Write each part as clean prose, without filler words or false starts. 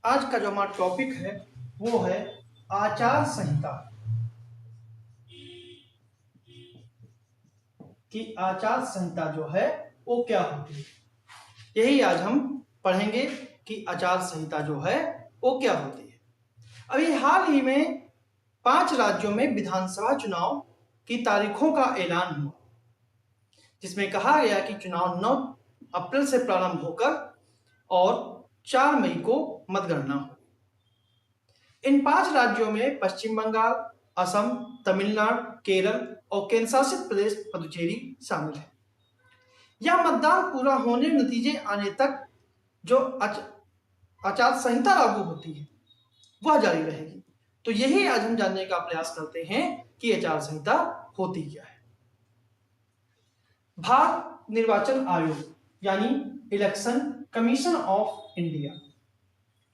आज का जो हमारा टॉपिक है वो है आचार संहिता। कि आचार संहिता जो है वो क्या होती है, यही आज हम पढ़ेंगे कि आचार संहिता जो है वो क्या होती है। अभी हाल ही में 5 राज्यों में विधानसभा चुनाव की तारीखों का ऐलान हुआ, जिसमें कहा गया कि चुनाव 9 अप्रैल से प्रारंभ होकर और 4 मई को मतगणना हो। इन 5 राज्यों में पश्चिम बंगाल, असम, तमिलनाडु, केरल और केंद्र शासित प्रदेश पुदुचेरी शामिल है। यह मतदान पूरा होने नतीजे आने तक जो आचार संहिता लागू होती है वह जारी रहेगी। तो यही आज हम जानने का प्रयास करते हैं कि आचार संहिता होती क्या है। भारत निर्वाचन आयोग यानी इलेक्शन कमीशन ऑफ इंडिया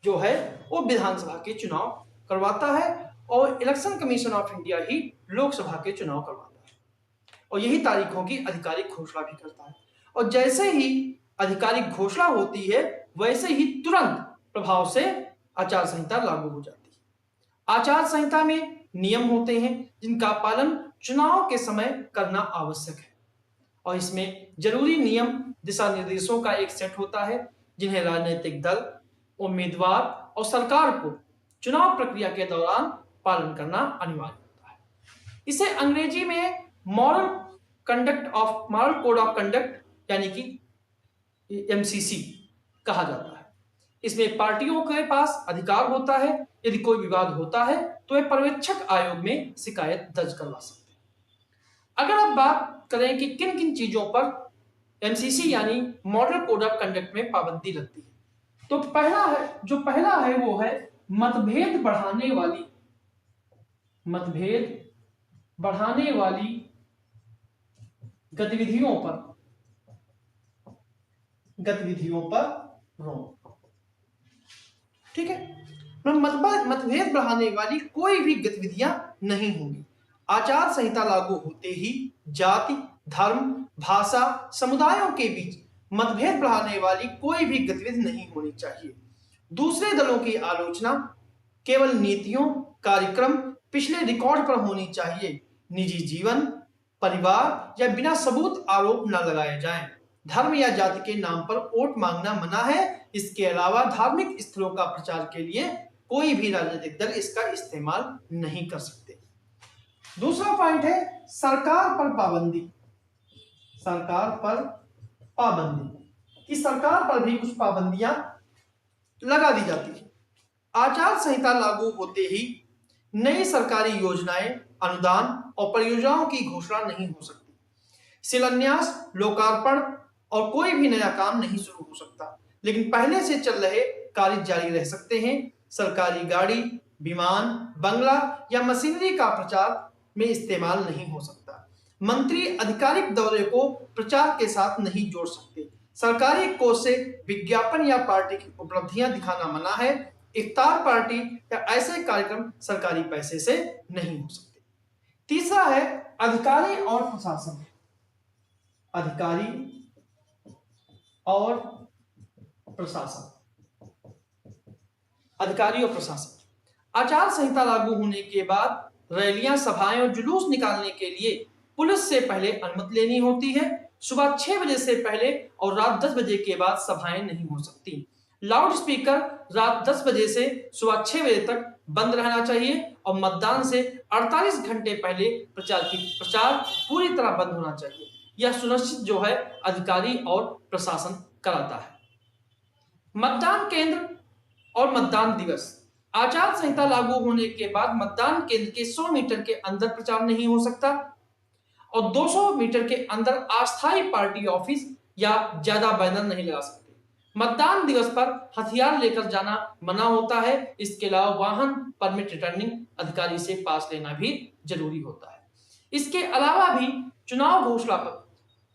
जो है वो विधानसभा के चुनाव करवाता है और इलेक्शन कमीशन ऑफ इंडिया ही लोकसभा के चुनाव करवाता है और यही तारीखों की आधिकारिक घोषणा भी करता है। और जैसे ही आधिकारिक घोषणा होती है वैसे ही तुरंत प्रभाव से आचार संहिता लागू हो जाती है। आचार संहिता में नियम होते हैं जिनका पालन चुनाव के समय करना आवश्यक है और इसमें जरूरी नियम दिशा निर्देशों का एक सेट होता है जिन्हें राजनीतिक दल, उम्मीदवार और सरकार को चुनाव प्रक्रिया के दौरान पालन करना अनिवार्य होता है। इसे अंग्रेजी में मॉरल कोड ऑफ कंडक्ट यानी कि एमसीसी कहा जाता है। इसमें पार्टियों के पास अधिकार होता है, यदि कोई विवाद होता है तो वे पर्यवेक्षक आयोग में शिकायत दर्ज करवा सकते हैं। अगर आप बात करें कि किन किन चीजों पर एमसीसी यानी मॉडल कोड ऑफ कंडक्ट में पाबंदी लगती है, तो पहला है वो है मतभेद बढ़ाने वाली गतिविधियों पर रोक। ठीक है, मतभेद बढ़ाने वाली कोई भी गतिविधियां नहीं होंगी। आचार संहिता लागू होते ही जाति, धर्म, भाषा, समुदायों के बीच मतभेद बढ़ाने वाली कोई भी गतिविधि नहीं होनी चाहिए। दूसरे दलों की आलोचना केवल नीतियों, कार्यक्रम, पिछले रिकॉर्ड पर होनी चाहिए। निजी जीवन, परिवार या बिना सबूत आरोप न लगाए जाएं। धर्म या जाति के नाम पर वोट मांगना मना है। इसके अलावा धार्मिक स्थलों का प्रचार के लिए कोई भी राजनीतिक दल इसका इस्तेमाल नहीं कर सकते। दूसरा पॉइंट है सरकार पर पाबंदी कि सरकार पर भी कुछ पाबंदियां लगा दी जाती है। आचार संहिता लागू होते ही नई सरकारी योजनाएं, अनुदान और परियोजनाओं की घोषणा नहीं हो सकती। शिलान्यास, लोकार्पण और कोई भी नया काम नहीं शुरू हो सकता, लेकिन पहले से चल रहे कार्य जारी रह सकते हैं। सरकारी गाड़ी, विमान, बंगला या मशीनरी का प्रचार में इस्तेमाल नहीं हो सकता। मंत्री आधिकारिक दौरे को प्रचार के साथ नहीं जोड़ सकते। सरकारी कोष से विज्ञापन या पार्टी की उपलब्धियां दिखाना मना है। इफ्तार पार्टी या ऐसे कार्यक्रम सरकारी पैसे से नहीं हो सकते। तीसरा है अधिकारी और प्रशासन। आचार संहिता लागू होने के बाद रैलियां, सभाएं और जुलूस निकालने के लिए पुलिस से पहले अनुमति लेनी होती है। सुबह 6 बजे से पहले और रात 10 बजे के बाद सभाएं नहीं हो सकती। लाउड स्पीकर रात 10 बजे से सुबह 6 बजे तक बंद रहना चाहिए और मतदान से 48 घंटे पहले प्रचार पूरी तरह बंद होना चाहिए। यह सुनिश्चित जो है अधिकारी और प्रशासन कराता है। मतदान केंद्र और मतदान दिवस। आचार संहिता लागू होने के बाद मतदान केंद्र के 100 मीटर के अंदर प्रचार नहीं हो सकता और 200 मीटर के अंदर अस्थायी पार्टी ऑफिस या ज्यादा बैनर नहीं लगा सकते। मतदान दिवस पर हथियार लेकर जाना मना होता है। इसके अलावा वाहन परमिट रिटर्निंग अधिकारी से पास लेना भी जरूरी होता है। इसके अलावा भी चुनाव घोषणा पत्र,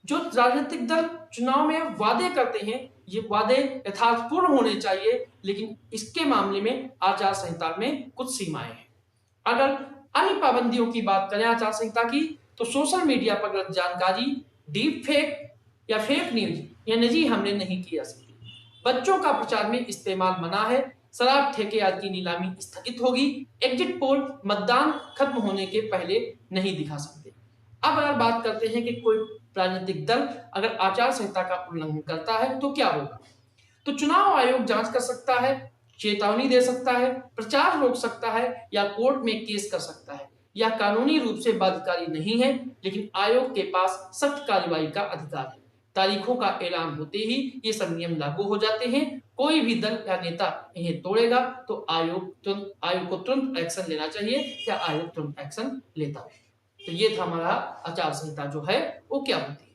जो राजनीतिक दल चुनाव में वादे करते हैं, ये वादे यथार्थपूर्ण होने चाहिए, लेकिन इसके मामले में आचार संहिता में कुछ सीमाएं हैं। अगर अन्य पाबंदियों की बात करें आचार संहिता की, तो सोशल मीडिया पर गलत जानकारी, डीप फेक या फेक न्यूज या निजी हमले नहीं किए जा सकते। बच्चों का प्रचार में इस्तेमाल मना है। शराब ठेके आदि की नीलामी स्थगित होगी। एग्जिट पोल मतदान खत्म होने के पहले नहीं दिखा सकते। अब अगर बात करते हैं कि कोई राजनीतिक दल अगर आचार संहिता का उल्लंघन करता है तो क्या होगा। तो चुनाव आयोग जांच कर सकता है, चेतावनी दे सकता है, प्रचार रोक सकता है या कोर्ट में केस कर सकता है। यह कानूनी रूप से बाध्यकारी नहीं है, लेकिन आयोग के पास सख्त कार्रवाई का अधिकार है। तारीखों का ऐलान होते ही ये सब नियम लागू हो जाते हैं। कोई भी दल या नेता इन्हें तोड़ेगा तो आयोग को तुरंत एक्शन लेना चाहिए या आयोग तुरंत एक्शन लेता है। तो ये था हमारा आचार संहिता जो है वो क्या होती है।